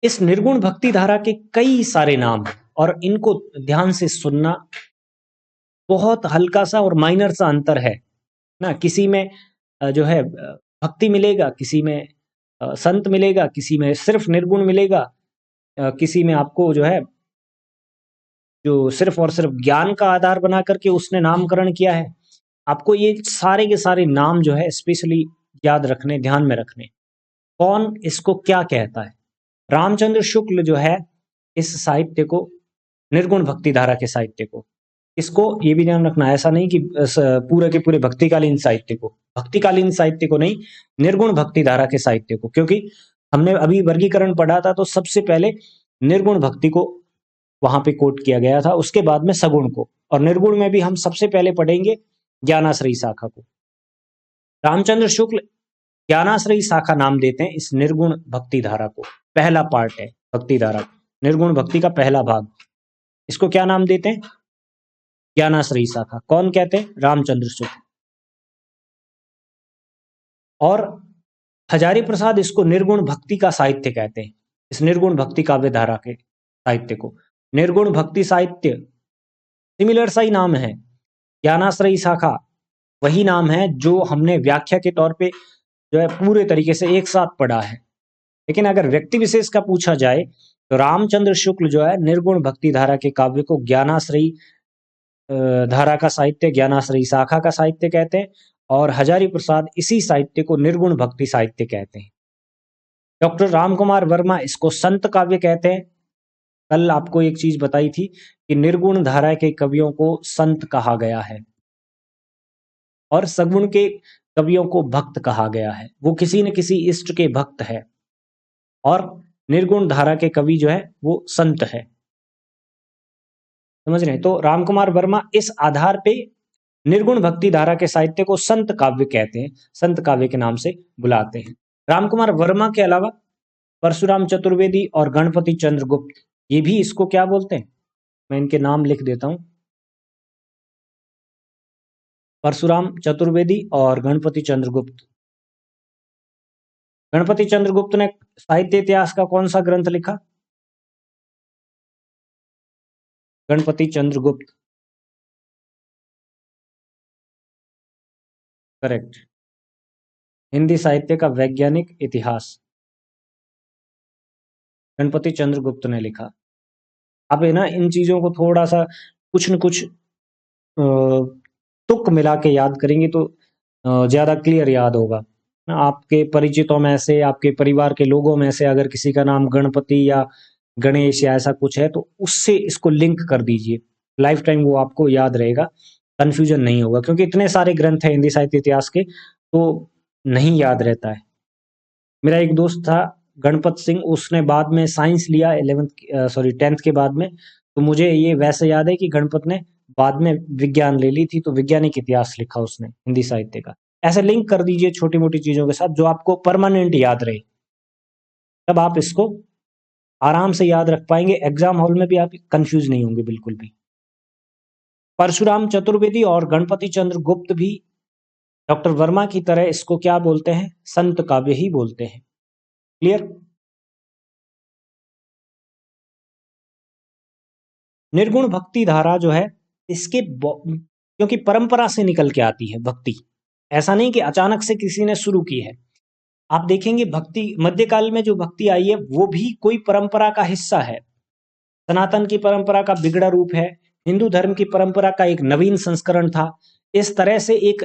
इस निर्गुण भक्ति धारा के कई सारे नाम हैं और इनको ध्यान से सुनना। बहुत हल्का सा और माइनर सा अंतर है ना। किसी में जो है भक्ति मिलेगा, किसी में संत मिलेगा, किसी में सिर्फ निर्गुण मिलेगा, किसी में आपको जो है जो सिर्फ और सिर्फ ज्ञान का आधार बना करके उसने नामकरण किया है। आपको ये सारे के सारे नाम जो है स्पेशली याद रखने, ध्यान में रखने, कौन इसको क्या कहता है। रामचंद्र शुक्ल जो है इस साहित्य को, निर्गुण भक्ति धारा के साहित्य को, इसको ये भी ध्यान रखना, ऐसा नहीं कि पूरे के पूरे भक्तिकालीन साहित्य को, भक्तिकालीन साहित्य को नहीं, निर्गुण भक्ति धारा के साहित्य को, क्योंकि हमने अभी वर्गीकरण पढ़ा था तो सबसे पहले निर्गुण भक्ति को वहां पे कोट किया गया था, उसके बाद में सगुण को, और निर्गुण में भी हम सबसे पहले पढ़ेंगे ज्ञानाश्रयी शाखा को। रामचंद्र शुक्ल ज्ञानाश्रयी शाखा नाम देते हैं इस निर्गुण भक्ति धारा को। पहला पार्ट है भक्ति धारा, निर्गुण भक्ति का पहला भाग, इसको क्या नाम देते हैं? ज्ञानाश्रयी शाखा। कौन कहते हैं? रामचंद्र शुक्ल। और हजारी प्रसाद इसको निर्गुण भक्ति का साहित्य कहते हैं, इस निर्गुण भक्ति काव्य धारा के साहित्य को। निर्गुण भक्ति साहित्य सिमिलर सा ही नाम है, ज्ञानाश्रयी शाखा वही नाम है जो हमने व्याख्या के तौर पे जो है पूरे तरीके से एक साथ पढ़ा है। लेकिन अगर व्यक्ति विशेष का पूछा जाए तो रामचंद्र शुक्ल जो है निर्गुण भक्ति धारा के काव्य को ज्ञानाश्रयी धारा का साहित्य, ज्ञानाश्रयी शाखा का साहित्य कहते हैं, और हजारी प्रसाद इसी साहित्य को निर्गुण भक्ति साहित्य कहते हैं। डॉक्टर रामकुमार वर्मा इसको संत काव्य कहते हैं। कल आपको एक चीज बताई थी कि निर्गुण धारा के कवियों को संत कहा गया है और सगुण के कवियों को भक्त कहा गया है, वो किसी न किसी इष्ट के भक्त है, और निर्गुण धारा के कवि जो है वो संत है। समझ रहे हैं? तो रामकुमार वर्मा इस आधार पे निर्गुण भक्ति धारा के साहित्य को संत काव्य कहते हैं, संत काव्य के नाम से बुलाते हैं। रामकुमार वर्मा के अलावा परशुराम चतुर्वेदी और गणपति चंद्रगुप्त, ये भी इसको क्या बोलते हैं? मैं इनके नाम लिख देता हूं, परशुराम चतुर्वेदी और गणपति चंद्रगुप्त। गणपति चंद्रगुप्त ने साहित्य इतिहास का कौन सा ग्रंथ लिखा? गणपति चंद्रगुप्त, करेक्ट। हिंदी साहित्य का वैज्ञानिक इतिहास गणपति चंद्रगुप्त ने लिखा। आप है ना इन चीजों को थोड़ा सा कुछ न कुछ तुक मिला के याद करेंगे तो ज्यादा क्लियर याद होगा। आपके परिचितों में से, आपके परिवार के लोगों में से अगर किसी का नाम गणपति या गणेश या ऐसा कुछ है तो उससे इसको लिंक कर दीजिए, लाइफ टाइम वो आपको याद रहेगा, कंफ्यूजन नहीं होगा, क्योंकि इतने सारे ग्रंथ हैं हिंदी साहित्य इतिहास के तो नहीं याद रहता है। मेरा एक दोस्त था गणपत सिंह, उसने बाद में साइंस लिया 10th के बाद में, तो मुझे ये वैसे याद है कि गणपत ने बाद में विज्ञान ले ली थी, तो वैज्ञानिक इतिहास लिखा उसने हिंदी साहित्य का। ऐसे लिंक कर दीजिए छोटी मोटी चीजों के साथ जो आपको परमानेंट याद रहे, तब आप इसको आराम से याद रख पाएंगे, एग्जाम हॉल में भी आप कंफ्यूज नहीं होंगे बिल्कुल भी। परशुराम चतुर्वेदी और गणपति चंद्र गुप्त भी डॉक्टर वर्मा की तरह इसको क्या बोलते हैं? संत काव्य ही बोलते हैं। क्लियर? निर्गुण भक्ति धारा जो है इसके क्योंकि परंपरा से निकल के आती है भक्ति, ऐसा नहीं कि अचानक से किसी ने शुरू की है। आप देखेंगे भक्ति मध्यकाल में जो भक्ति आई है वो भी कोई परंपरा का हिस्सा है, सनातन की परंपरा का बिगड़ा रूप है, हिंदू धर्म की परंपरा का एक नवीन संस्करण था। इस तरह से एक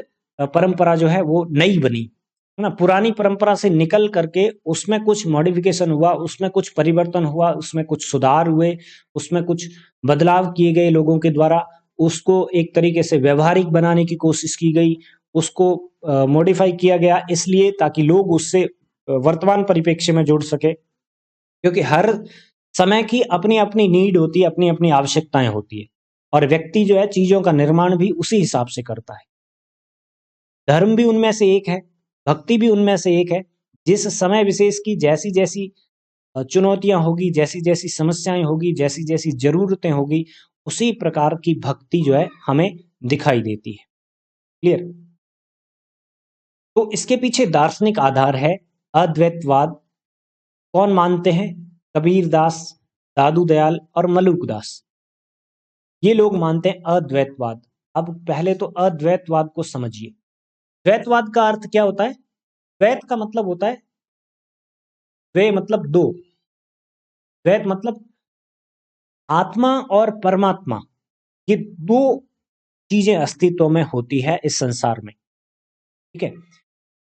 परंपरा जो है वो नई बनी है ना, पुरानी परंपरा से निकल करके उसमें कुछ मॉडिफिकेशन हुआ, उसमें कुछ परिवर्तन हुआ, उसमें कुछ सुधार हुए, उसमें कुछ बदलाव किए गए लोगों के द्वारा, उसको एक तरीके से व्यवहारिक बनाने की कोशिश की गई, उसको मॉडिफाई किया गया, इसलिए ताकि लोग उससे वर्तमान परिप्रेक्ष्य में जुड़ सके, क्योंकि हर समय की अपनी अपनी नीड होती है, अपनी अपनी आवश्यकताएं होती है, और व्यक्ति जो है चीजों का निर्माण भी उसी हिसाब से करता है। धर्म भी उनमें से एक है, भक्ति भी उनमें से एक है। जिस समय विशेष की जैसी जैसी चुनौतियां होगी, जैसी जैसी समस्याएं होगी, जैसी जैसी जरूरतें होगी, उसी प्रकार की भक्ति जो है हमें दिखाई देती है। क्लियर? तो इसके पीछे दार्शनिक आधार है अद्वैतवाद। कौन मानते हैं? कबीर दास, दादू दयाल और मलूक दास, ये लोग मानते हैं अद्वैतवाद। अब पहले तो अद्वैतवाद को समझिए। द्वैतवाद का अर्थ क्या होता है? द्वैत का मतलब होता है, द्वे मतलब दो, द्वैत मतलब आत्मा और परमात्मा, ये दो चीजें अस्तित्व में होती है इस संसार में। ठीक है,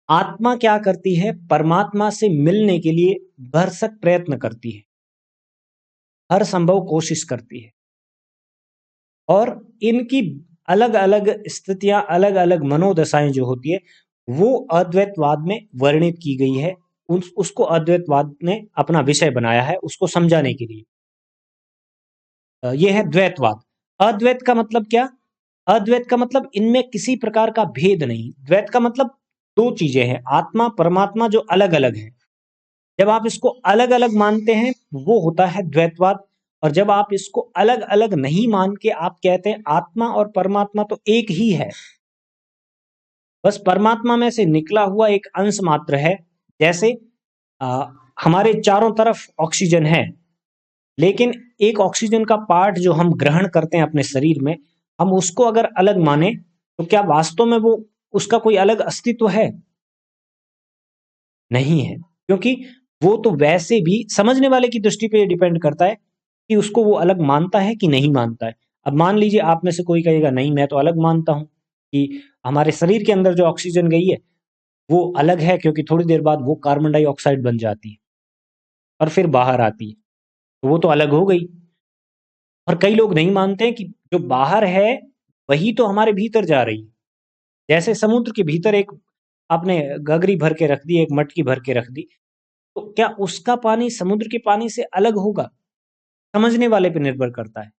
आत्मा क्या करती है? परमात्मा से मिलने के लिए भरसक प्रयत्न करती है, हर संभव कोशिश करती है, और इनकी अलग अलग स्थितियां, अलग अलग मनोदशाएं जो होती है वो अद्वैतवाद में वर्णित की गई है। उसको अद्वैतवाद ने अपना विषय बनाया है उसको समझाने के लिए। यह है द्वैतवाद। अद्वैत का मतलब क्या? अद्वैत का मतलब इनमें किसी प्रकार का भेद नहीं। द्वैत का मतलब दो चीजें हैं, आत्मा परमात्मा जो अलग अलग है। जब आप इसको अलग अलग मानते हैं वो होता है द्वैतवाद, और जब आप इसको अलग अलग नहीं मान के आप कहते हैं आत्मा और परमात्मा तो एक ही है, बस परमात्मा में से निकला हुआ एक अंश मात्र है। जैसे आ, हमारे चारों तरफ ऑक्सीजन है, लेकिन एक ऑक्सीजन का पार्ट जो हम ग्रहण करते हैं अपने शरीर में, हम उसको अगर अलग माने तो क्या वास्तव में वो उसका कोई अलग अस्तित्व है? नहीं है, क्योंकि वो तो वैसे भी समझने वाले की दृष्टि पे डिपेंड करता है कि उसको वो अलग मानता है कि नहीं मानता है। अब मान लीजिए आप में से कोई कहेगा नहीं मैं तो अलग मानता हूं कि हमारे शरीर के अंदर जो ऑक्सीजन गई है वो अलग है, क्योंकि थोड़ी देर बाद वो कार्बन डाइऑक्साइड बन जाती है और फिर बाहर आती है, तो वो तो अलग हो गई। और कई लोग नहीं मानते हैं कि जो बाहर है वही तो हमारे भीतर जा रही है। जैसे समुद्र के भीतर एक आपने गगरी भर के रख दी, एक मटकी भर के रख दी, तो क्या उसका पानी समुद्र के पानी से अलग होगा? समझने वाले पे निर्भर करता है।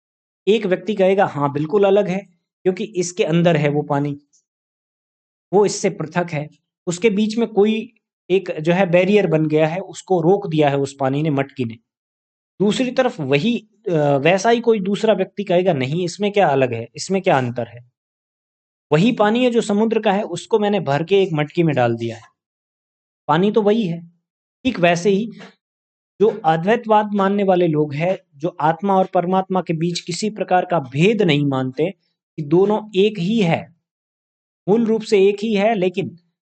एक व्यक्ति कहेगा हाँ बिल्कुल अलग है, क्योंकि इसके अंदर है वो पानी, वो इससे पृथक है, उसके बीच में कोई एक जो है बैरियर बन गया है, उसको रोक दिया है उस पानी ने, मटकी ने। दूसरी तरफ वही वैसा ही कोई दूसरा व्यक्ति कहेगा नहीं इसमें क्या अलग है, इसमें क्या अंतर है, वही पानी है जो समुद्र का है, उसको मैंने भर के एक मटकी में डाल दिया है, पानी तो वही है। ठीक वैसे ही जो अद्वैतवाद मानने वाले लोग हैं, जो आत्मा और परमात्मा के बीच किसी प्रकार का भेद नहीं मानते कि दोनों एक ही है, मूल रूप से एक ही है, लेकिन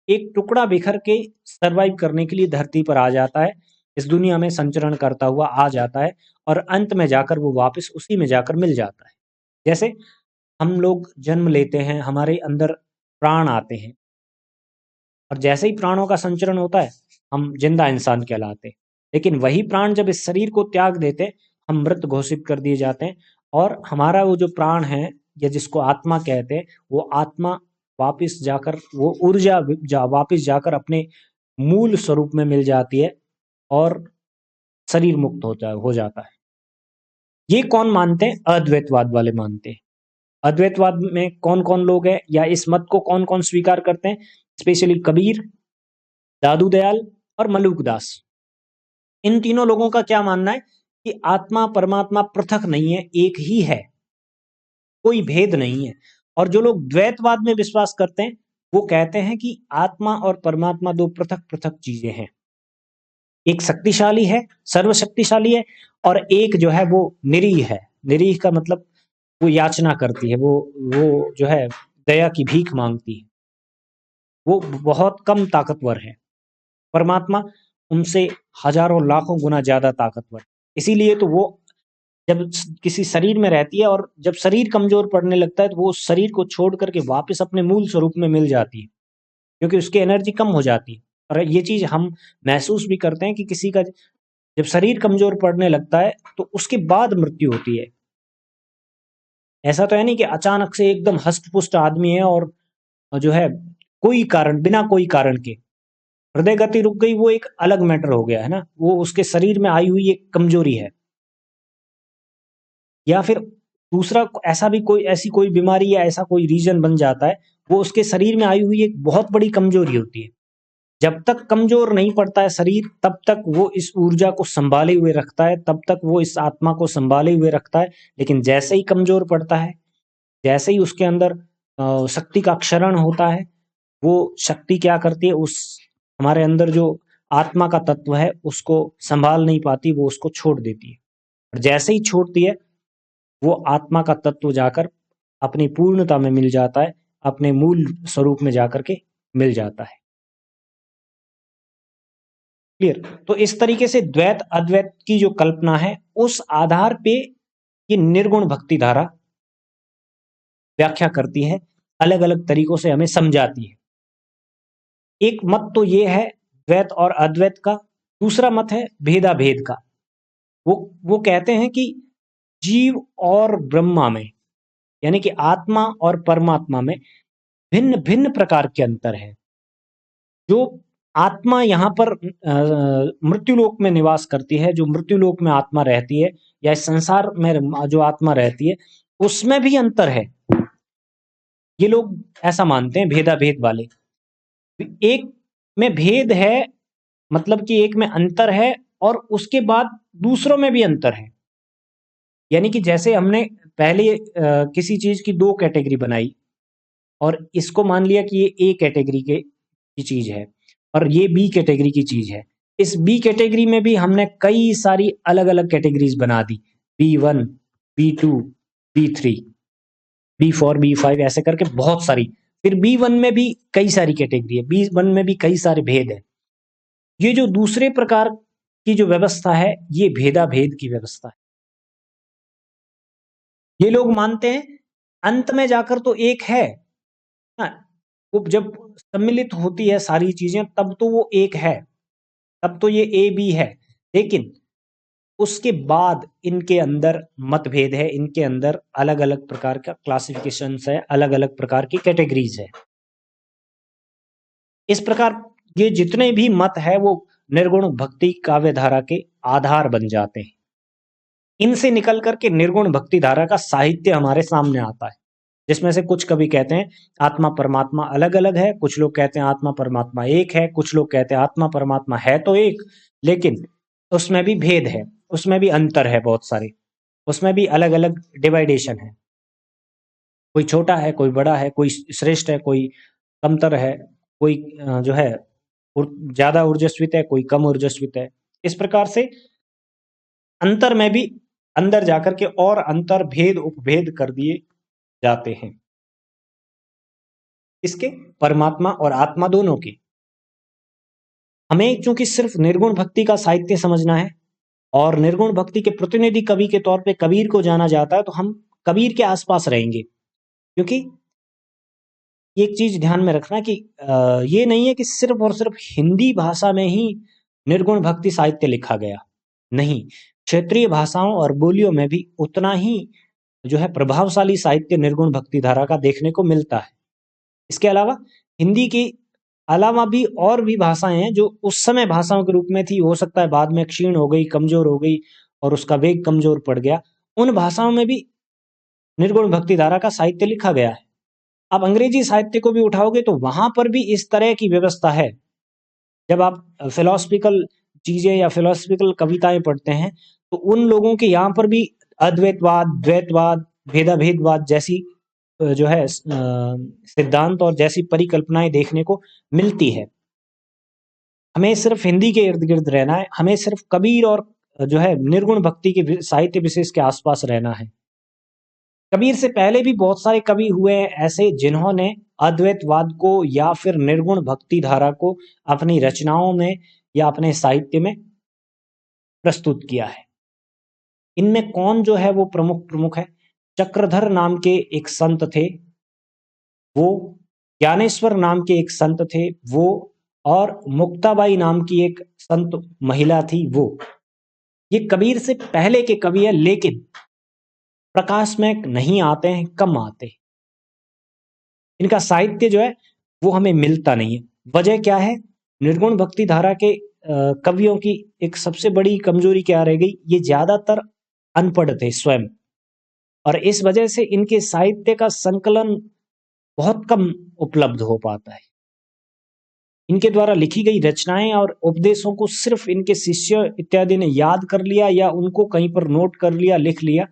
एक टुकड़ा बिखर के सरवाइव करने के लिए धरती पर आ जाता है, इस दुनिया में संचरण करता हुआ आ जाता है, और अंत में जाकर वो वापस उसी में जाकर मिल जाता है। जैसे हम लोग जन्म लेते हैं, हमारे अंदर प्राण आते हैं, और जैसे ही प्राणों का संचरण होता है हम जिंदा इंसान कहलाते हैं। लेकिन वही प्राण जब इस शरीर को त्याग देते, हम मृत घोषित कर दिए जाते हैं, और हमारा वो जो प्राण है या जिसको आत्मा कहते हैं, वो आत्मा वापस जाकर वो ऊर्जा वापस जाकर अपने मूल स्वरूप में मिल जाती है और शरीर मुक्त हो जाता है। ये कौन मानते हैं? अद्वैतवाद वाले मानते हैं। अद्वैतवाद में कौन कौन लोग हैं या इस मत को कौन कौन स्वीकार करते हैं? स्पेशली कबीर, दादू दयाल और मलूक दास। इन तीनों लोगों का क्या मानना है कि आत्मा परमात्मा पृथक नहीं है, एक ही है, कोई भेद नहीं है। और जो लोग द्वैतवाद में विश्वास करते हैं वो कहते हैं कि आत्मा और परमात्मा दो पृथक पृथक चीजें हैं, एक शक्तिशाली है, सर्वशक्तिशाली है, और एक जो है वो निरीह है। निरीह का मतलब वो याचना करती है, वो जो है दया की भीख मांगती है, वो बहुत कम ताकतवर है। परमात्मा उनसे हजारों लाखों गुना ज्यादा ताकतवर। इसीलिए तो वो जब किसी शरीर में रहती है और जब शरीर कमजोर पड़ने लगता है तो वो उस शरीर को छोड़ करके वापस अपने मूल स्वरूप में मिल जाती है, क्योंकि उसकी एनर्जी कम हो जाती है। और ये चीज हम महसूस भी करते हैं कि किसी का जब शरीर कमजोर पड़ने लगता है तो उसके बाद मृत्यु होती है। ऐसा तो है नहीं कि अचानक से एकदम हष्ट पुष्ट आदमी है और जो है कोई कारण, बिना कोई कारण के हृदय गति रुक गई, वो एक अलग मैटर हो गया है ना, वो उसके शरीर में आई हुई एक कमजोरी है। या फिर दूसरा ऐसा भी कोई ऐसी कोई बीमारी या ऐसा कोई रीजन बन जाता है, वो उसके शरीर में आई हुई एक बहुत बड़ी कमजोरी होती है। जब तक कमजोर नहीं पड़ता है शरीर तब तक वो इस ऊर्जा को संभाले हुए रखता है, तब तक वो इस आत्मा को संभाले हुए रखता है। लेकिन जैसे ही कमजोर पड़ता है, जैसे ही उसके अंदर शक्ति का क्षरण होता है, वो शक्ति क्या करती है, उस हमारे अंदर जो आत्मा का तत्व है उसको संभाल नहीं पाती, वो उसको छोड़ देती है। और जैसे ही छोड़ती है वो आत्मा का तत्व जाकर अपनी पूर्णता में मिल जाता है, अपने मूल स्वरूप में जाकर के मिल जाता है। क्लियर? तो इस तरीके से द्वैत अद्वैत की जो कल्पना है उस आधार पे ये निर्गुण भक्ति धारा व्याख्या करती है, अलग अलग तरीकों से हमें समझाती है। एक मत तो ये है द्वैत और अद्वैत का, दूसरा मत है भेदा भेद का। वो कहते हैं कि जीव और ब्रह्मा में, यानी कि आत्मा और परमात्मा में भिन्न भिन्न प्रकार के अंतर है। जो आत्मा यहाँ पर मृत्युलोक में निवास करती है, जो मृत्युलोक में आत्मा रहती है, या इस संसार में जो आत्मा रहती है उसमें भी अंतर है। ये लोग ऐसा मानते हैं, भेदा भेद वाले। एक में भेद है, मतलब कि एक में अंतर है और उसके बाद दूसरों में भी अंतर है। यानी कि जैसे हमने पहले किसी चीज की दो कैटेगरी बनाई और इसको मान लिया कि ये ए कैटेगरी की चीज है और ये बी कैटेगरी की चीज है। इस बी कैटेगरी में भी हमने कई सारी अलग अलग कैटेगरीज बना दी, B1, B2, B3, B4, B5 ऐसे करके बहुत सारी। फिर B1 में भी कई सारी कैटेगरी है, B1 में भी कई सारे भेद है। ये जो दूसरे प्रकार की जो व्यवस्था है ये भेदा भेद की व्यवस्था है। ये लोग मानते हैं अंत में जाकर तो एक है, वो जब सम्मिलित होती है सारी चीजें तब तो वो एक है, तब तो ये ए बी है। लेकिन उसके बाद इनके अंदर मतभेद है, इनके अंदर अलग अलग प्रकार का क्लासिफिकेशन है, अलग अलग प्रकार की कैटेगरीज है। इस प्रकार ये जितने भी मत है वो निर्गुण भक्ति काव्य धारा के आधार बन जाते हैं। इनसे निकल करके निर्गुण भक्ति धारा का साहित्य हमारे सामने आता है, जिसमें से कुछ कवि कहते हैं आत्मा परमात्मा अलग अलग है, कुछ लोग कहते हैं आत्मा परमात्मा एक है, कुछ लोग कहते हैं आत्मा परमात्मा है तो एक, लेकिन उसमें भी भेद है, उसमें भी अंतर है बहुत सारे, उसमें भी अलग अलग डिवाइडेशन है। कोई छोटा है, कोई बड़ा है, कोई श्रेष्ठ है, कोई कमतर है, कोई जो है ज्यादा ऊर्जस्वित है, कोई कम ऊर्जस्वित है। इस प्रकार से अंतर में भी अंदर जाकर के और अंतर भेद उपभेद कर दिए जाते हैं, इसके परमात्मा और आत्मा दोनों के। हमें चूंकि सिर्फ निर्गुण भक्ति का साहित्य समझना है और निर्गुण भक्ति के प्रतिनिधि कवि के तौर पे कबीर को जाना जाता है, तो हम कबीर के आसपास रहेंगे। क्योंकि एक चीज ध्यान में रखना कि ये नहीं है कि सिर्फ और सिर्फ हिंदी भाषा में ही निर्गुण भक्ति साहित्य लिखा गया, नहीं, क्षेत्रीय भाषाओं और बोलियों में भी उतना ही जो है प्रभावशाली साहित्य निर्गुण भक्ति धारा का देखने को मिलता है। इसके अलावा हिंदी के अलावा भी और भी भाषाएं हैं जो उस समय भाषाओं के रूप में थी, हो सकता है बाद में क्षीण हो गई, कमजोर हो गई और उसका वेग कमजोर पड़ गया। उन भाषाओं में भी निर्गुण भक्ति धारा का साहित्य लिखा गया है। आप अंग्रेजी साहित्य को भी उठाओगे तो वहां पर भी इस तरह की व्यवस्था है। जब आप फिलोसफिकल चीजें या फिलोसफिकल कविताएं पढ़ते हैं तो उन लोगों के यहाँ पर भी अद्वैतवाद, द्वैतवाद, भेदाभेदवाद जैसी जो है सिद्धांत और जैसी परिकल्पनाएं देखने को मिलती है। हमें सिर्फ हिंदी के इर्द गिर्द रहना है, हमें सिर्फ कबीर और जो है निर्गुण भक्ति के साहित्य विशेष के आसपास रहना है। कबीर से पहले भी बहुत सारे कवि हुए हैं ऐसे जिन्होंने अद्वैतवाद को या फिर निर्गुण भक्ति धारा को अपनी रचनाओं में या अपने साहित्य में प्रस्तुत किया है। इनमें कौन जो है वो प्रमुख है? चक्रधर नाम के एक संत थे वो, ज्ञानेश्वर नाम के एक संत थे वो, और मुक्ताबाई नाम की एक संत महिला थी वो। ये कबीर से पहले के कवि है, लेकिन प्रकाश में नहीं आते हैं, कम आते हैं। इनका साहित्य जो है वो हमें मिलता नहीं है। वजह क्या है? निर्गुण भक्ति धारा के कवियों की एक सबसे बड़ी कमजोरी क्या रह गई? ये ज्यादातर अनपढ़ थे स्वयं, और इस वजह से इनके साहित्य का संकलन बहुत कम उपलब्ध हो पाता है। इनके द्वारा लिखी गई रचनाएं और उपदेशों को सिर्फ इनके शिष्य इत्यादि ने याद कर लिया या उनको कहीं पर नोट कर लिया, लिख लिया,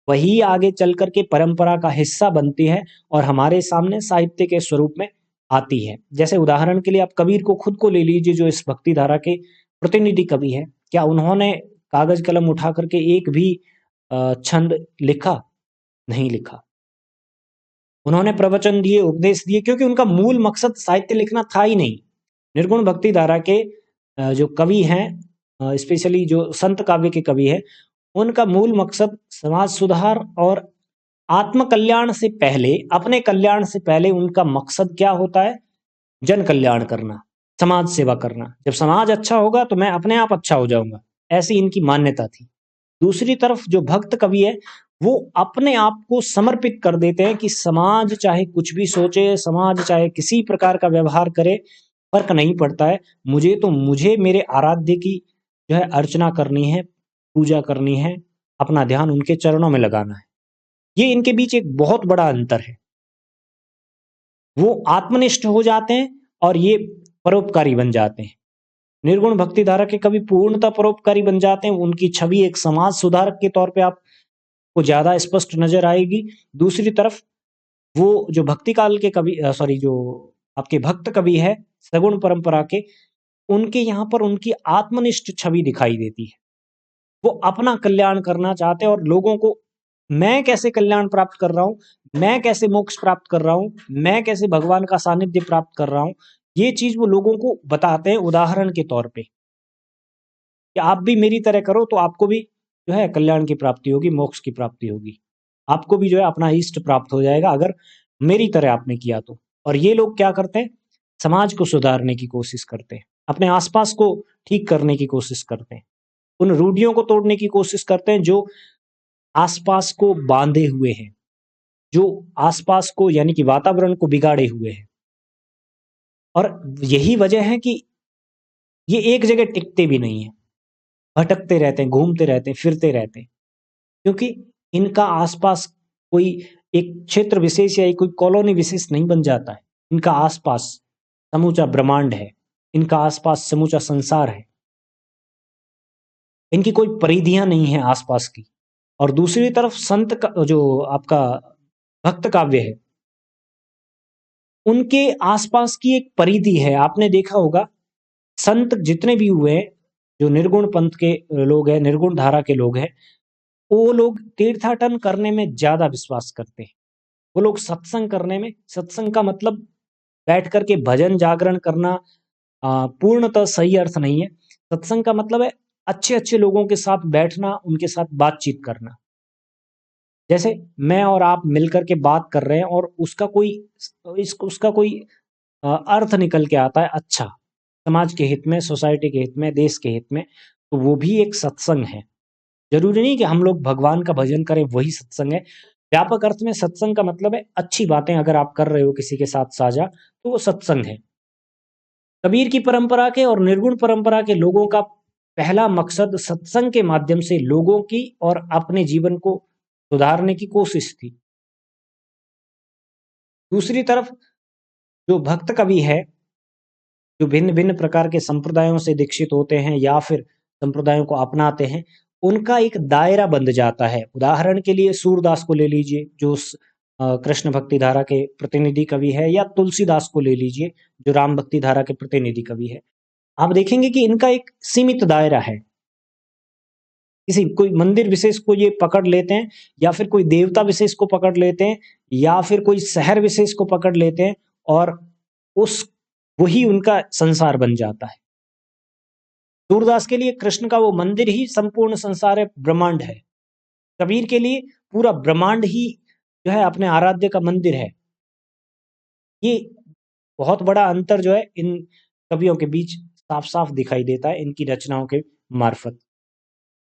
वही आगे चल करके परंपरा का हिस्सा बनती है और हमारे सामने साहित्य के स्वरूप में आती है। जैसे उदाहरण के लिए आप कबीर को खुद को ले लीजिए, जो इस भक्ति धारा के प्रतिनिधि कवि है। क्या उन्होंने कागज कलम उठा करके एक भी छंद लिखा? नहीं लिखा। उन्होंने प्रवचन दिए, उपदेश दिए, क्योंकि उनका मूल मकसद साहित्य लिखना था ही नहीं। निर्गुण भक्ति धारा के जो कवि हैं, स्पेशली जो संत काव्य के कवि हैं, उनका मूल मकसद समाज सुधार और आत्म कल्याण से पहले, अपने कल्याण से पहले उनका मकसद क्या होता है? जन कल्याण करना, समाज सेवा करना। जब समाज अच्छा होगा तो मैं अपने आप अच्छा हो जाऊंगा, ऐसी इनकी मान्यता थी। दूसरी तरफ जो भक्त कवि है, वो अपने आप को समर्पित कर देते हैं कि समाज चाहे कुछ भी सोचे, समाज चाहे किसी प्रकार का व्यवहार करे, फर्क नहीं पड़ता है। मुझे मेरे आराध्य की जो है अर्चना करनी है, पूजा करनी है, अपना ध्यान उनके चरणों में लगाना है। ये इनके बीच एक बहुत बड़ा अंतर है। वो आत्मनिष्ठ हो जाते हैं और ये परोपकारी बन जाते हैं। निर्गुण भक्ति धारा के कवि पूर्णतः परोपकारी बन जाते हैं। उनकी छवि एक समाज सुधारक के तौर पे आपको ज्यादा स्पष्ट नजर आएगी। दूसरी तरफ वो जो भक्ति काल के कवि जो आपके भक्त कवि है सगुण परंपरा के, उनके यहाँ पर उनकी आत्मनिष्ठ छवि दिखाई देती है। वो अपना कल्याण करना चाहते हैं और लोगों को, मैं कैसे कल्याण प्राप्त कर रहा हूँ, मैं कैसे मोक्ष प्राप्त कर रहा हूँ, मैं कैसे भगवान का सानिध्य प्राप्त कर रहा हूँ, ये चीज वो लोगों को बताते हैं उदाहरण के तौर पे कि आप भी मेरी तरह करो तो आपको भी जो है कल्याण की प्राप्ति होगी, मोक्ष की प्राप्ति होगी। आपको भी जो है अपना इष्ट प्राप्त हो जाएगा अगर मेरी तरह आपने किया तो। और ये लोग क्या करते हैं? समाज को सुधारने की कोशिश करते हैं, अपने आसपास को ठीक करने की कोशिश करते हैं, उन रूढ़ियों को तोड़ने की कोशिश करते हैं जो आसपास को बांधे हुए हैं, जो आसपास को यानी कि वातावरण को बिगाड़े हुए हैं। और यही वजह है कि ये एक जगह टिकते भी नहीं है, भटकते रहते हैं, घूमते रहते हैं, फिरते रहते हैं, क्योंकि इनका आसपास कोई एक क्षेत्र विशेष या कोई कॉलोनी विशेष नहीं बन जाता है। इनका आसपास समूचा ब्रह्मांड है, इनका आसपास समूचा संसार है, इनकी कोई परिधियां नहीं है आसपास की। और दूसरी तरफ संत का जो आपका भक्त काव्य है, उनके आसपास की एक परिधि है। आपने देखा होगा संत जितने भी हुए, जो निर्गुण पंथ के लोग हैं, निर्गुण धारा के लोग हैं, वो लोग तीर्थाटन करने में ज्यादा विश्वास करते हैं। वो लोग सत्संग करने में, सत्संग का मतलब बैठ करके भजन जागरण करना पूर्णतः सही अर्थ नहीं है। सत्संग का मतलब है अच्छे अच्छे लोगों के साथ बैठना, उनके साथ बातचीत करना। जैसे मैं और आप मिलकर के बात कर रहे हैं और उसका कोई अर्थ निकल के आता है अच्छा, समाज के हित में, सोसाइटी के हित में, देश के हित में, तो वो भी एक सत्संग है। जरूरी नहीं कि हम लोग भगवान का भजन करें वही सत्संग है। व्यापक अर्थ में सत्संग का मतलब है अच्छी बातें अगर आप कर रहे हो किसी के साथ साझा, तो वो सत्संग है। कबीर की परंपरा के और निर्गुण परंपरा के लोगों का पहला मकसद सत्संग के माध्यम से लोगों की और अपने जीवन को सुधारने की कोशिश थी। दूसरी तरफ जो भक्त कवि है, जो भिन्न भिन्न प्रकार के संप्रदायों से दीक्षित होते हैं या फिर संप्रदायों को अपनाते हैं, उनका एक दायरा बंध जाता है। उदाहरण के लिए सूरदास को ले लीजिए, जो कृष्ण भक्ति धारा के प्रतिनिधि कवि है, या तुलसीदास को ले लीजिए जो राम भक्ति धारा के प्रतिनिधि कवि है। आप देखेंगे कि इनका एक सीमित दायरा है। किसी कोई मंदिर विशेष को ये पकड़ लेते हैं, या फिर कोई देवता विशेष को पकड़ लेते हैं, या फिर कोई शहर विशेष को पकड़ लेते हैं, और उस वही उनका संसार बन जाता है। सूरदास के लिए कृष्ण का वो मंदिर ही संपूर्ण संसार है, ब्रह्मांड है। कबीर के लिए पूरा ब्रह्मांड ही जो है अपने आराध्य का मंदिर है। ये बहुत बड़ा अंतर जो है इन कवियों के बीच साफ साफ दिखाई देता है इनकी रचनाओं के मार्फत।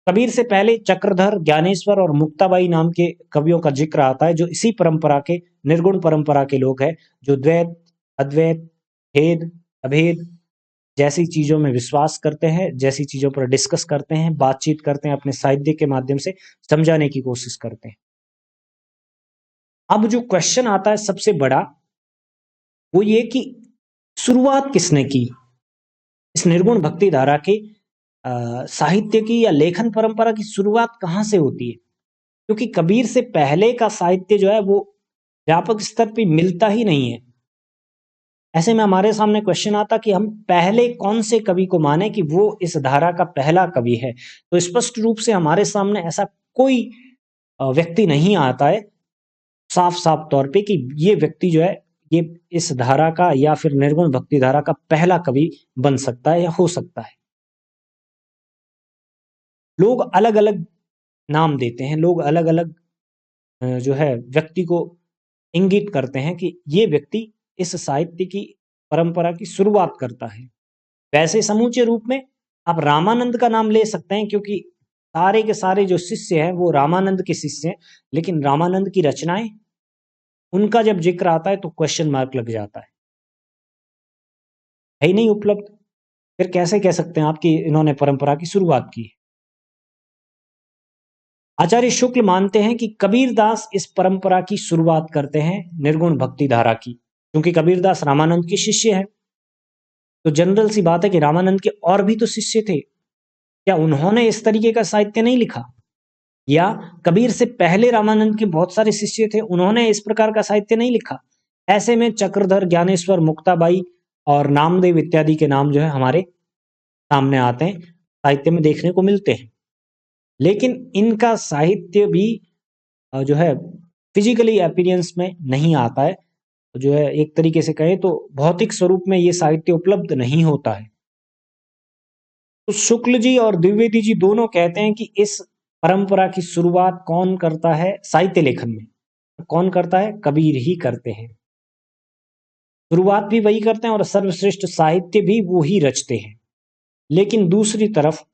कबीर से पहले चक्रधर, ज्ञानेश्वर और मुक्ताबाई नाम के कवियों का जिक्र आता है, जो इसी परंपरा के, निर्गुण परंपरा के लोग हैं, जो द्वैत, अद्वैत, भेद, अभेद जैसी चीजों में विश्वास करते हैं, जैसी चीजों पर डिस्कस करते हैं, बातचीत करते हैं, अपने साहित्य के माध्यम से समझाने की कोशिश करते हैं। अब जो क्वेश्चन आता है सबसे बड़ा, वो ये कि शुरुआत किसने की इस निर्गुण भक्ति धारा के साहित्य की या लेखन परंपरा की शुरुआत कहाँ से होती है? क्योंकि कबीर से पहले का साहित्य जो है वो व्यापक स्तर पे मिलता ही नहीं है। ऐसे में हमारे सामने क्वेश्चन आता कि हम पहले कौन से कवि को माने कि वो इस धारा का पहला कवि है। तो स्पष्ट रूप से हमारे सामने ऐसा कोई व्यक्ति नहीं आता है साफ साफ तौर पे कि ये व्यक्ति जो है ये इस धारा का या फिर निर्गुण भक्ति धारा का पहला कवि बन सकता है या हो सकता है। लोग अलग अलग नाम देते हैं, लोग अलग अलग जो है व्यक्ति को इंगित करते हैं कि ये व्यक्ति इस साहित्य की परंपरा की शुरुआत करता है। वैसे समूचे रूप में आप रामानंद का नाम ले सकते हैं, क्योंकि सारे के सारे जो शिष्य हैं वो रामानंद के शिष्य हैं, लेकिन रामानंद की रचनाएं, उनका जब जिक्र आता है तो क्वेश्चन मार्क लग जाता है ही नहीं उपलब्ध। फिर कैसे कह सकते हैं आप कि इन्होंने परंपरा की शुरुआत की। आचार्य शुक्ल मानते हैं कि कबीरदास इस परंपरा की शुरुआत करते हैं निर्गुण भक्ति धारा की, क्योंकि कबीरदास रामानंद के शिष्य हैं। तो जनरल सी बात है कि रामानंद के और भी तो शिष्य थे, क्या उन्होंने इस तरीके का साहित्य नहीं लिखा? या कबीर से पहले रामानंद के बहुत सारे शिष्य थे, उन्होंने इस प्रकार का साहित्य नहीं लिखा? ऐसे में चक्रधर, ज्ञानेश्वर, मुक्ताबाई और नामदेव इत्यादि के नाम जो है हमारे सामने आते हैं, साहित्य में देखने को मिलते हैं। लेकिन इनका साहित्य भी जो है फिजिकली अपीयरेंस में नहीं आता है, जो है एक तरीके से कहें तो भौतिक स्वरूप में ये साहित्य उपलब्ध नहीं होता है। तो शुक्ल जी और द्विवेदी जी दोनों कहते हैं कि इस परंपरा की शुरुआत कौन करता है साहित्य लेखन में? कौन करता है? कबीर ही करते हैं। शुरुआत भी वही करते हैं और सर्वश्रेष्ठ साहित्य भी वो ही रचते हैं। लेकिन दूसरी तरफ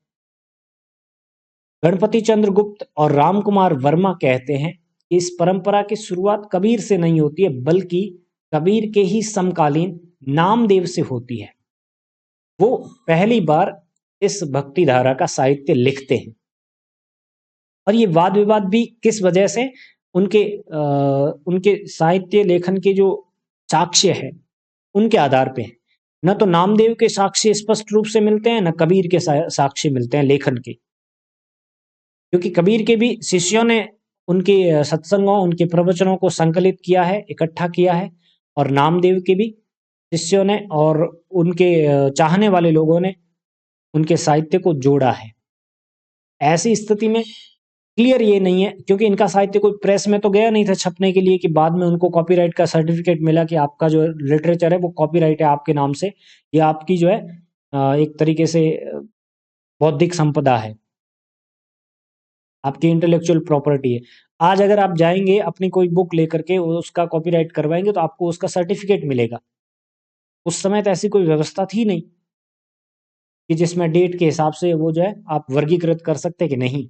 गणपति चंद्र गुप्त और रामकुमार वर्मा कहते हैं कि इस परंपरा की शुरुआत कबीर से नहीं होती है, बल्कि कबीर के ही समकालीन नामदेव से होती है। वो पहली बार इस भक्ति धारा का साहित्य लिखते हैं। और ये वाद विवाद भी किस वजह से? उनके साहित्य लेखन के जो साक्ष्य है उनके आधार पे है। न तो नामदेव के साक्ष्य स्पष्ट रूप से मिलते हैं, न कबीर के साक्ष्य मिलते हैं लेखन के, क्योंकि कबीर के भी शिष्यों ने उनके सत्संगों, उनके प्रवचनों को संकलित किया है, इकट्ठा किया है, और नामदेव के भी शिष्यों ने और उनके चाहने वाले लोगों ने उनके साहित्य को जोड़ा है। ऐसी स्थिति में क्लियर ये नहीं है, क्योंकि इनका साहित्य कोई प्रेस में तो गया नहीं था छपने के लिए कि बाद में उनको कॉपीराइट का सर्टिफिकेट मिला कि आपका जो लिटरेचर है वो कॉपीराइट है आपके नाम से, या आपकी जो है एक तरीके से बौद्धिक संपदा है, आपकी इंटेलेक्चुअल प्रॉपर्टी है। आज अगर आप जाएंगे अपनी कोई बुक लेकर के उसका कॉपीराइट करवाएंगे तो आपको उसका सर्टिफिकेट मिलेगा। उस समय तो ऐसी कोई व्यवस्था थी नहीं कि जिसमें डेट के हिसाब से वो जो है आप वर्गीकृत कर सकते कि नहीं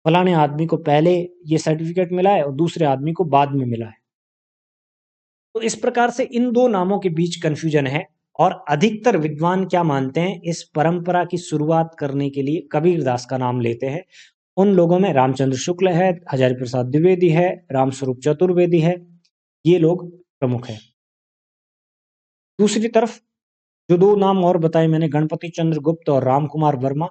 फलाने आदमी को पहले ये सर्टिफिकेट मिला है और दूसरे आदमी को बाद में मिला है। तो इस प्रकार से इन दो नामों के बीच कंफ्यूजन है, और अधिकतर विद्वान क्या मानते हैं, इस परंपरा की शुरुआत करने के लिए कबीरदास का नाम लेते हैं। उन लोगों में रामचंद्र शुक्ल है, हजारी प्रसाद द्विवेदी है, रामस्वरूप चतुर्वेदी है, ये लोग प्रमुख है। दूसरी तरफ जो दो नाम और बताए मैंने, गणपति चंद्र गुप्त और रामकुमार वर्मा,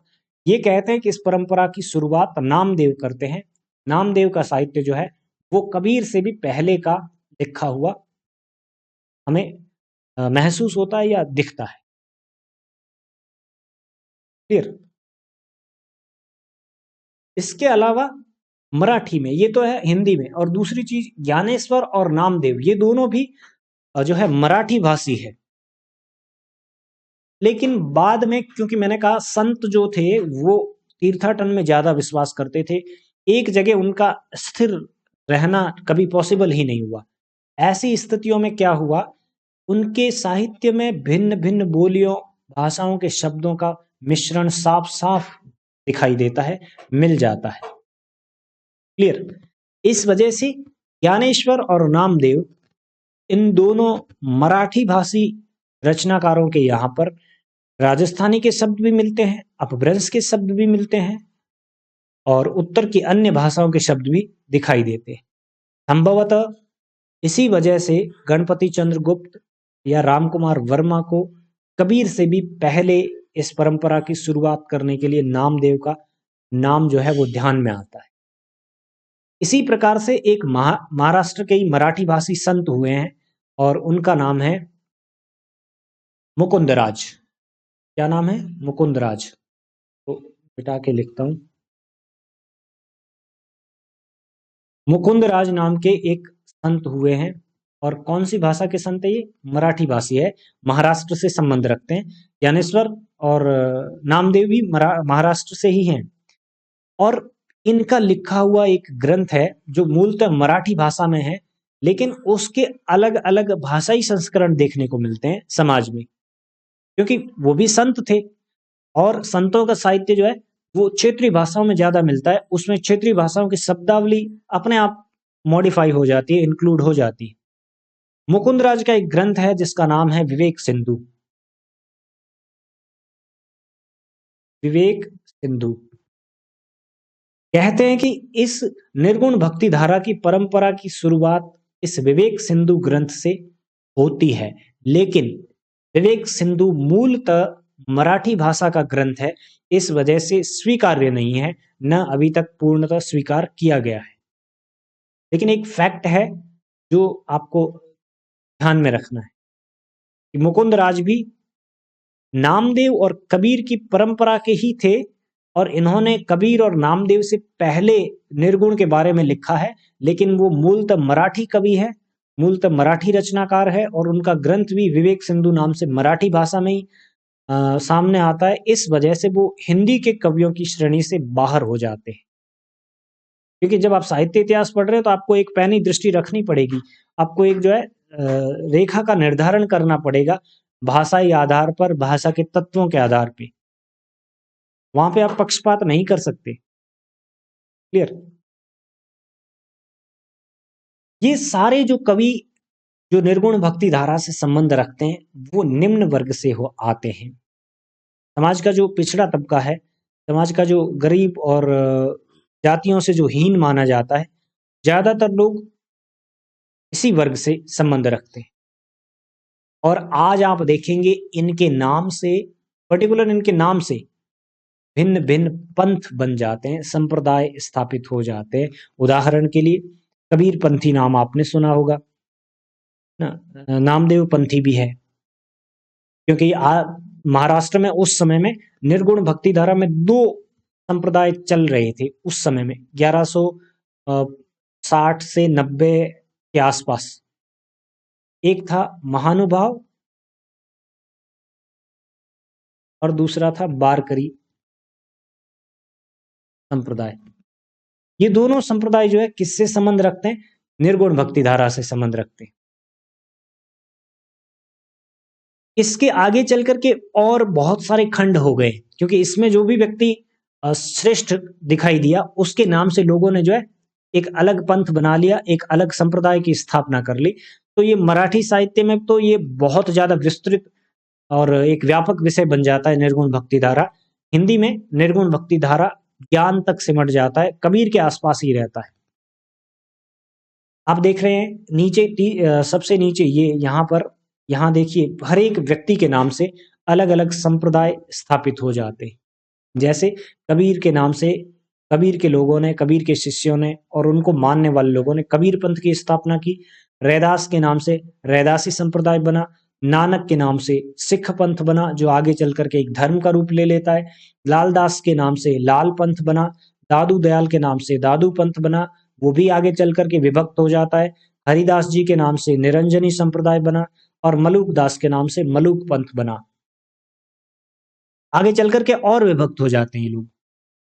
ये कहते हैं कि इस परंपरा की शुरुआत नामदेव करते हैं। नामदेव का साहित्य जो है वो कबीर से भी पहले का लिखा हुआ हमें महसूस होता है या दिखता है। क्लियर? इसके अलावा मराठी में, ये तो है हिंदी में, और दूसरी चीज ज्ञानेश्वर और नामदेव ये दोनों भी जो है मराठी भाषी है। लेकिन बाद में, क्योंकि मैंने कहा संत जो थे वो तीर्थाटन में ज्यादा विश्वास करते थे, एक जगह उनका स्थिर रहना कभी पॉसिबल ही नहीं हुआ। ऐसी स्थितियों में क्या हुआ, उनके साहित्य में भिन्न भिन्न बोलियों, भाषाओं के शब्दों का मिश्रण साफ साफ दिखाई देता है, मिल जाता है। क्लियर? इस वजह से ज्ञानेश्वर और नामदेव, इन दोनों मराठी भाषी रचनाकारों के यहाँ पर राजस्थानी के शब्द भी मिलते हैं, अपभ्रंश के शब्द भी मिलते हैं, और उत्तर की अन्य भाषाओं के शब्द भी दिखाई देते हैं। संभवतः इसी वजह से गणपति चंद्र गुप्त या रामकुमार वर्मा को कबीर से भी पहले इस परंपरा की शुरुआत करने के लिए नामदेव का नाम जो है वो ध्यान में आता है। इसी प्रकार से एक महाराष्ट्र के ही मराठी भाषी संत हुए हैं और उनका नाम है मुकुंदराज। क्या नाम है? मुकुंदराज। तो मिटा के लिखता हूं। मुकुंदराज नाम के एक संत हुए हैं। और कौन सी भाषा के संत है ये? मराठी भाषी है। महाराष्ट्र से संबंध रखते हैं। ज्ञानेश्वर और नामदेव भी महाराष्ट्र से ही हैं। और इनका लिखा हुआ एक ग्रंथ है जो मूलतः मराठी भाषा में है, लेकिन उसके अलग अलग भाषाई संस्करण देखने को मिलते हैं समाज में, क्योंकि वो भी संत थे। और संतों का साहित्य जो है वो क्षेत्रीय भाषाओं में ज्यादा मिलता है। उसमें क्षेत्रीय भाषाओं की शब्दावली अपने आप मॉडिफाई हो जाती है, इंक्लूड हो जाती है। मुकुंदराज का एक ग्रंथ है जिसका नाम है विवेक सिंधु। विवेक सिंधु। कहते हैं कि इस निर्गुण भक्ति धारा की परंपरा की शुरुआत इस विवेक सिंधु ग्रंथ से होती है, लेकिन विवेक सिंधु मूलतः मराठी भाषा का ग्रंथ है, इस वजह से स्वीकार्य नहीं है, न अभी तक पूर्णतः स्वीकार किया गया है। लेकिन एक फैक्ट है जो आपको ध्यान में रखना है कि मुकुंद राज भी नामदेव और कबीर की परंपरा के ही थे, और इन्होंने कबीर और नामदेव से पहले निर्गुण के बारे में लिखा है, लेकिन वो मूलतः मराठी कवि है, मूलतः मराठी रचनाकार है, और उनका ग्रंथ भी विवेक सिंधु नाम से मराठी भाषा में ही सामने आता है। इस वजह से वो हिंदी के कवियों की श्रेणी से बाहर हो जाते हैं। क्योंकि जब आप साहित्य इतिहास पढ़ रहे हो तो आपको एक पैनी दृष्टि रखनी पड़ेगी, आपको एक जो है रेखा का निर्धारण करना पड़ेगा भाषाई आधार पर, भाषा के तत्वों के आधार पे। वहां पे आप पक्षपात नहीं कर सकते। क्लियर? ये सारे जो कवि जो निर्गुण भक्ति धारा से संबंध रखते हैं वो निम्न वर्ग से हो आते हैं। समाज का जो पिछड़ा तबका है, समाज का जो गरीब और जातियों से जो हीन माना जाता है, ज्यादातर लोग इसी वर्ग से संबंध रखते हैं। और आज आप देखेंगे इनके नाम से, पर्टिकुलर इनके नाम से भिन्न भिन्न पंथ बन जाते हैं, संप्रदाय स्थापित हो जाते हैं। उदाहरण के लिए कबीर पंथी नाम आपने सुना होगा ना, नामदेव पंथी भी है, क्योंकि महाराष्ट्र में उस समय में निर्गुण भक्ति धारा में दो संप्रदाय चल रहे थे उस समय में, 1160 से 90 के आसपास। एक था महानुभाव और दूसरा था बारकरी संप्रदाय। ये दोनों संप्रदाय जो है किससे संबंध रखते हैं? निर्गुण भक्ति धारा से संबंध रखते हैं। इसके आगे चल करके और बहुत सारे खंड हो गए, क्योंकि इसमें जो भी व्यक्ति श्रेष्ठ दिखाई दिया उसके नाम से लोगों ने जो है एक अलग पंथ बना लिया, एक अलग संप्रदाय की स्थापना कर ली। तो ये मराठी साहित्य में तो ये बहुत ज्यादा विस्तृत और एक व्यापक विषय बन जाता है निर्गुण भक्ति धारा। हिंदी में निर्गुण भक्ति धारा ज्ञान तक सिमट जाता है, कबीर के आसपास ही रहता है। आप देख रहे हैं नीचे सबसे नीचे ये यहाँ पर, यहाँ देखिए हर एक व्यक्ति के नाम से अलग अलग संप्रदाय स्थापित हो जाते हैं। जैसे कबीर के नाम से कबीर के लोगों ने, कबीर के शिष्यों ने और उनको मानने वाले लोगों ने कबीर पंथ की स्थापना की। रैदास के नाम से रैदासी संप्रदाय बना। नानक के नाम से सिख पंथ बना, जो आगे चल करके एक धर्म का रूप ले लेता है। लालदास के नाम से लाल पंथ बना। दादू दयाल के नाम से दादू पंथ बना, वो भी आगे चल करके विभक्त हो जाता है। हरिदास जी के नाम से निरंजनी संप्रदाय बना और मलूक दास के नाम से मलूक पंथ बना। आगे चल करके और विभक्त हो जाते हैं ये लोग,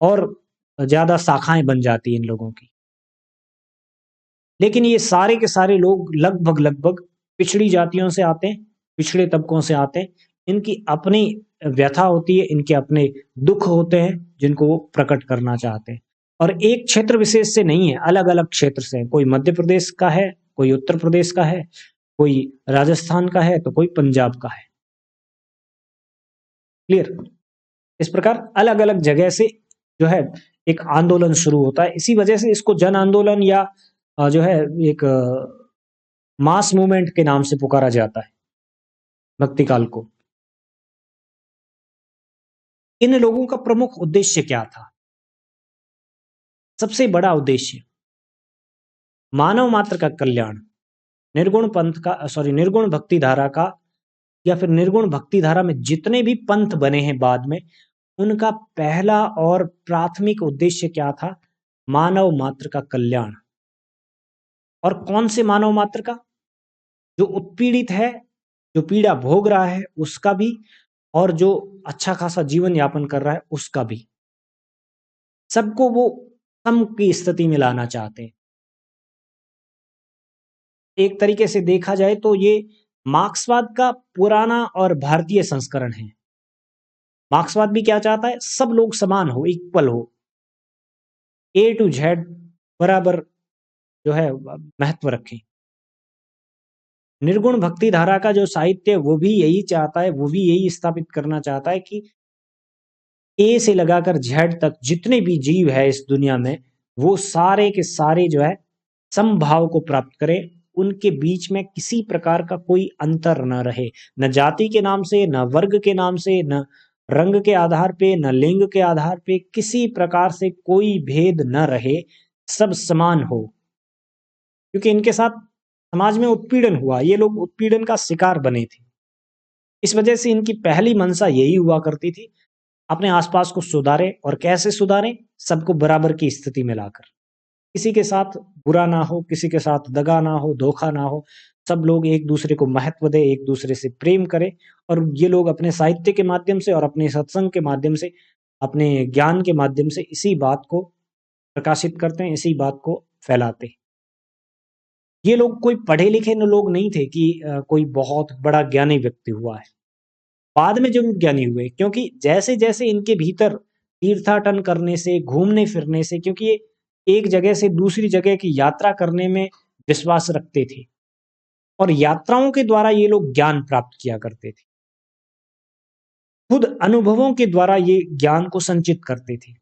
और ज्यादा शाखाएं बन जाती हैं इन लोगों की। लेकिन ये सारे के सारे लोग लगभग लगभग पिछड़ी जातियों से आते हैं, पिछड़े तबकों से आते हैं। इनकी अपनी व्यथा होती है, इनके अपने दुख होते हैं जिनको वो प्रकट करना चाहते हैं। और एक क्षेत्र विशेष से नहीं है, अलग अलग क्षेत्र से है। कोई मध्य प्रदेश का है, कोई उत्तर प्रदेश का है, कोई राजस्थान का है, तो कोई पंजाब का है। क्लियर? इस प्रकार अलग अलग जगह से जो है एक आंदोलन शुरू होता है। इसी वजह से इसको जन आंदोलन या जो है एक मास मूवमेंट के नाम से पुकारा जाता है भक्ति काल को। इन लोगों का प्रमुख उद्देश्य क्या था? सबसे बड़ा उद्देश्य मानव मात्र का कल्याण। निर्गुण भक्ति धारा का या फिर निर्गुण भक्ति धारा में जितने भी पंथ बने हैं बाद में, उनका पहला और प्राथमिक उद्देश्य क्या था? मानव मात्र का कल्याण। और कौन से मानव मात्र का? जो उत्पीड़ित है, जो पीड़ा भोग रहा है उसका भी, और जो अच्छा खासा जीवन यापन कर रहा है उसका भी। सबको वो सम की स्थिति में लाना चाहते हैं। एक तरीके से देखा जाए तो ये मार्क्सवाद का पुराना और भारतीय संस्करण है। मार्क्सवाद भी क्या चाहता है? सब लोग समान हो, इक्वल हो, ए टू जेड बराबर जो है महत्व रखें। निर्गुण भक्ति धारा का जो साहित्य वो भी यही चाहता है, वो भी यही स्थापित करना चाहता है कि ए से लगाकर जेड तक जितने भी जीव है इस दुनिया में, वो सारे के सारे जो है समभाव को प्राप्त करें। उनके बीच में किसी प्रकार का कोई अंतर न रहे, न जाति के नाम से, न वर्ग के नाम से, न रंग के आधार पे, न लिंग के आधार पे, किसी प्रकार से कोई भेद न रहे, सब समान हो। क्योंकि इनके साथ समाज में उत्पीड़न हुआ, ये लोग उत्पीड़न का शिकार बने थे। इस वजह से इनकी पहली मंशा यही हुआ करती थी, अपने आसपास को सुधारें। और कैसे सुधारें? सबको बराबर की स्थिति में लाकर, किसी के साथ बुरा ना हो, किसी के साथ दगा ना हो, धोखा ना हो, सब लोग एक दूसरे को महत्व दें, एक दूसरे से प्रेम करें। और ये लोग अपने साहित्य के माध्यम से और अपने सत्संग के माध्यम से, अपने ज्ञान के माध्यम से इसी बात को प्रकाशित करते हैं, इसी बात को फैलाते हैं। ये लोग कोई पढ़े लिखे लोग नहीं थे कि कोई बहुत बड़ा ज्ञानी व्यक्ति हुआ है। बाद में जरूर ज्ञानी हुए, क्योंकि जैसे जैसे इनके भीतर तीर्थाटन करने से, घूमने फिरने से, क्योंकि ये एक जगह से दूसरी जगह की यात्रा करने में विश्वास रखते थे और यात्राओं के द्वारा ये लोग ज्ञान प्राप्त किया करते थे। खुद अनुभवों के द्वारा ये ज्ञान को संचित करते थे।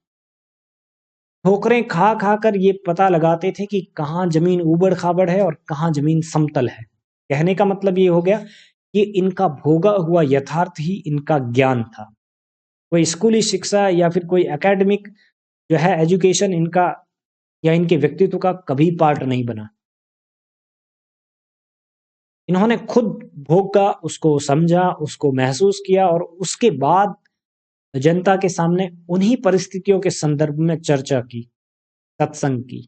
ठोकरें खा खा कर ये पता लगाते थे कि कहाँ जमीन ऊबड़ खाबड़ है और कहाँ जमीन समतल है। कहने का मतलब ये हो गया कि इनका भोगा हुआ यथार्थ ही इनका ज्ञान था। कोई स्कूली शिक्षा या फिर कोई एकेडमिक जो है एजुकेशन इनका या इनके व्यक्तित्व का कभी पार्ट नहीं बना। इन्होंने खुद भोगा, उसको समझा, उसको महसूस किया और उसके बाद जनता के सामने उन्हीं परिस्थितियों के संदर्भ में चर्चा की, सत्संग की।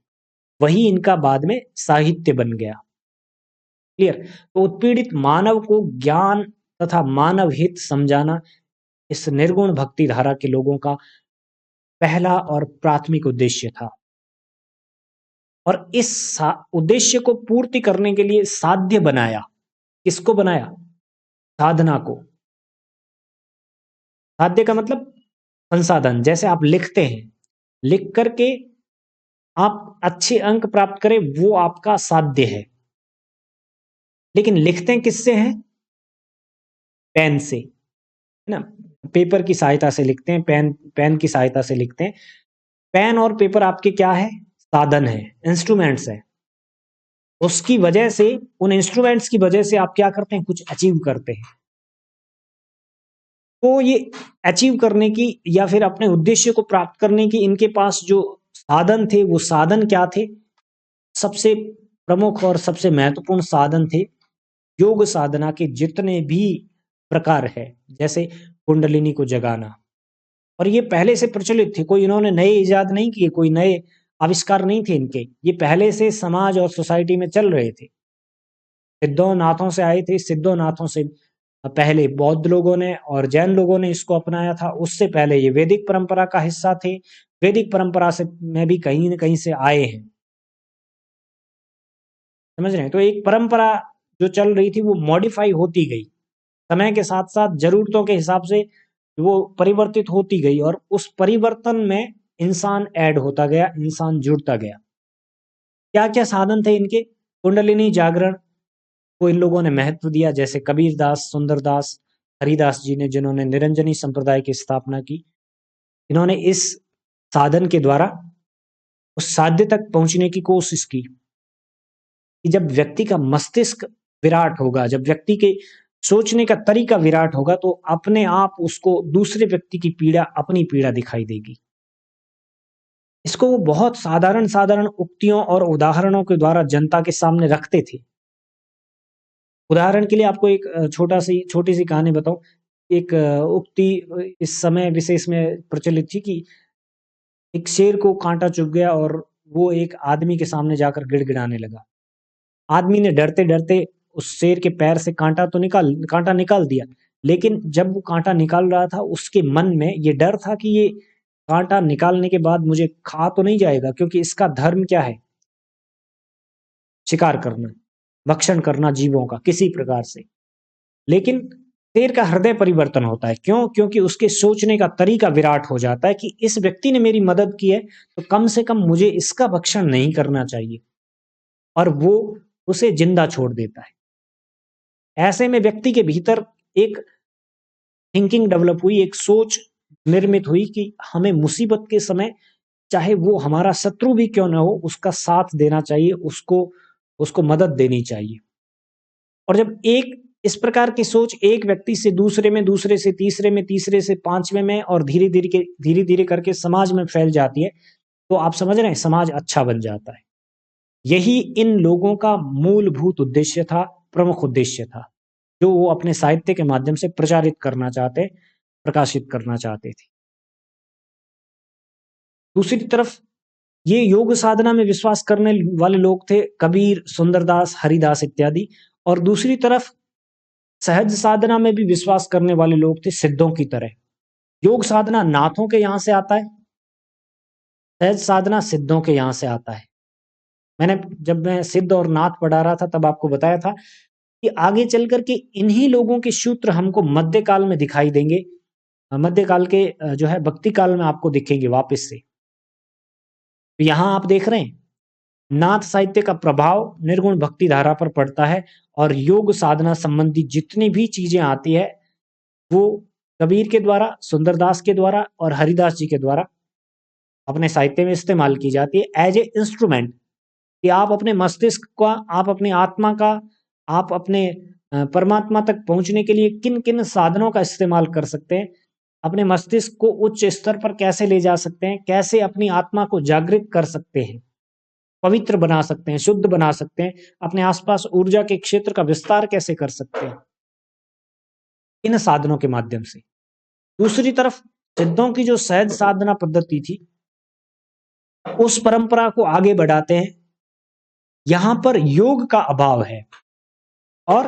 वही इनका बाद में साहित्य बन गया। क्लियर? तो उत्पीड़ित मानव को ज्ञान तथा मानव हित समझाना इस निर्गुण भक्ति धारा के लोगों का पहला और प्राथमिक उद्देश्य था। और इस उद्देश्य को पूर्ति करने के लिए साध्य बनाया। किसको बनाया? साधना को। साध्य का मतलब संसाधन। जैसे आप लिखते हैं, लिख करके आप अच्छे अंक प्राप्त करें, वो आपका साध्य है। लेकिन लिखते हैं किससे हैं? पेन से, है ना? पेपर की सहायता से लिखते हैं, पेन की सहायता से लिखते हैं। पेन और पेपर आपके क्या है? साधन है, इंस्ट्रूमेंट्स है। उसकी वजह से, उन इंस्ट्रूमेंट्स की वजह से आप क्या करते हैं? कुछ अचीव करते हैं। तो ये अचीव करने की या फिर अपने उद्देश्य को प्राप्त करने की इनके पास जो साधन थे, वो साधन क्या थे? सबसे प्रमुख और सबसे महत्वपूर्ण साधन थे योग साधना के जितने भी प्रकार है। जैसे कुंडलिनी को जगाना, और ये पहले से प्रचलित थे, कोई इन्होंने नए इजाद नहीं किए, कोई नए आविष्कार नहीं थे इनके, ये पहले से समाज और सोसाइटी में चल रहे थे। सिद्धों नाथों से आए थे, सिद्धों नाथों से पहले बौद्ध लोगों ने और जैन लोगों ने इसको अपनाया था। उससे पहले ये वैदिक परंपरा का हिस्सा थे, वैदिक परंपरा से में भी कहीं न कहीं से आए हैं। समझ रहे हैं? तो एक परंपरा जो चल रही थी वो मॉडिफाई होती गई, समय के साथ साथ जरूरतों के हिसाब से वो परिवर्तित होती गई, और उस परिवर्तन में इंसान ऐड होता गया, इंसान जुड़ता गया। क्या क्या साधन थे इनके? कुंडलिनी जागरण को इन लोगों ने महत्व दिया। जैसे कबीरदास, सुंदरदास, हरिदास जी ने, जिन्होंने निरंजनी संप्रदाय की स्थापना की, इन्होंने इस साधन के द्वारा उस साध्य तक पहुंचने की कोशिश की कि जब व्यक्ति का मस्तिष्क विराट होगा, जब व्यक्ति के सोचने का तरीका विराट होगा, तो अपने आप उसको दूसरे व्यक्ति की पीड़ा अपनी पीड़ा दिखाई देगी। इसको वो बहुत साधारण साधारण उक्तियों और उदाहरणों के द्वारा जनता के सामने रखते थे। उदाहरण के लिए आपको एक छोटी सी कहानी बताऊं। एक उक्ति इस समय विशेष में प्रचलित थी कि एक शेर को कांटा चुभ गया और वो एक आदमी के सामने जाकर गिड़गिड़ाने लगा। आदमी ने डरते डरते उस शेर के पैर से कांटा निकाल दिया, लेकिन जब वो कांटा निकाल रहा था उसके मन में ये डर था कि ये कांटा निकालने के बाद मुझे खा तो नहीं जाएगा, क्योंकि इसका धर्म क्या है? शिकार करना, भक्षण करना जीवों का किसी प्रकार से। लेकिन शेर का हृदय परिवर्तन होता है। क्यों? क्योंकि उसके सोचने का तरीका विराट हो जाता है कि इस व्यक्ति ने मेरी मदद की है तो कम से कम मुझे इसका भक्षण नहीं करना चाहिए, और वो उसे जिंदा छोड़ देता है। ऐसे में व्यक्ति के भीतर एक थिंकिंग डेवलप हुई, एक सोच निर्मित हुई कि हमें मुसीबत के समय चाहे वो हमारा शत्रु भी क्यों ना हो उसका साथ देना चाहिए, उसको मदद देनी चाहिए। और जब एक इस प्रकार की सोच एक व्यक्ति से दूसरे में, दूसरे से तीसरे में, तीसरे से पांचवें में और धीरे धीरे करके समाज में फैल जाती है, तो आप समझ रहे हैं समाज अच्छा बन जाता है। यही इन लोगों का मूलभूत उद्देश्य था, प्रमुख उद्देश्य था, जो वो अपने साहित्य के माध्यम से प्रकाशित करना चाहते थे। दूसरी तरफ ये योग साधना में विश्वास करने वाले लोग थे कबीर, सुंदरदास, हरिदास इत्यादि। और दूसरी तरफ सहज साधना में भी विश्वास करने वाले लोग थे सिद्धों की तरह। योग साधना नाथों के यहां से आता है, सहज साधना सिद्धों के यहां से आता है। जब मैं सिद्ध और नाथ पढ़ा रहा था तब आपको बताया था कि आगे चल करके इन्हीं लोगों के सूत्र हमको मध्यकाल में दिखाई देंगे, मध्यकाल के जो है भक्ति काल में आपको दिखेंगे वापस से। तो यहाँ आप देख रहे हैं नाथ साहित्य का प्रभाव निर्गुण भक्ति धारा पर पड़ता है, और योग साधना संबंधी जितनी भी चीजें आती है वो कबीर के द्वारा, सुंदरदास के द्वारा और हरिदास जी के द्वारा अपने साहित्य में इस्तेमाल की जाती है एज ए इंस्ट्रूमेंट, कि आप अपने मस्तिष्क का, आप अपनी आत्मा का, आप अपने परमात्मा तक पहुंचने के लिए किन किन साधनों का इस्तेमाल कर सकते हैं, अपने मस्तिष्क को उच्च स्तर पर कैसे ले जा सकते हैं, कैसे अपनी आत्मा को जागृत कर सकते हैं, पवित्र बना सकते हैं, शुद्ध बना सकते हैं, अपने आसपास ऊर्जा के क्षेत्र का विस्तार कैसे कर सकते हैं, इन साधनों के माध्यम से। दूसरी तरफ सिद्धों की जो सहज साधना पद्धति थी उस परंपरा को आगे बढ़ाते हैं। यहां पर योग का अभाव है और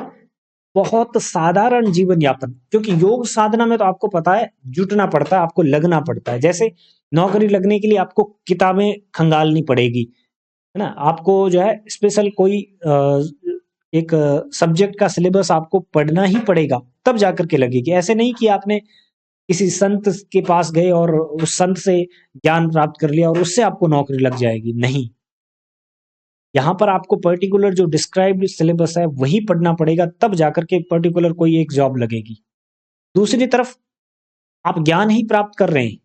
बहुत साधारण जीवन यापन, क्योंकि योग साधना में तो आपको पता है जुटना पड़ता है, आपको लगना पड़ता है। जैसे नौकरी लगने के लिए आपको किताबें खंगालनी पड़ेगी, है ना, आपको जो है स्पेशल कोई एक सब्जेक्ट का सिलेबस आपको पढ़ना ही पड़ेगा तब जाकर के लगेगी। ऐसे नहीं कि आपने किसी संत के पास गए और उस संत से ज्ञान प्राप्त कर लिया और उससे आपको नौकरी लग जाएगी, नहीं। यहाँ पर आपको पर्टिकुलर जो डिस्क्राइब्ड सिलेबस है वही पढ़ना पड़ेगा, तब जाकर के पर्टिकुलर कोई एक जॉब लगेगी। दूसरी तरफ आप ज्ञान ही प्राप्त कर रहे हैं,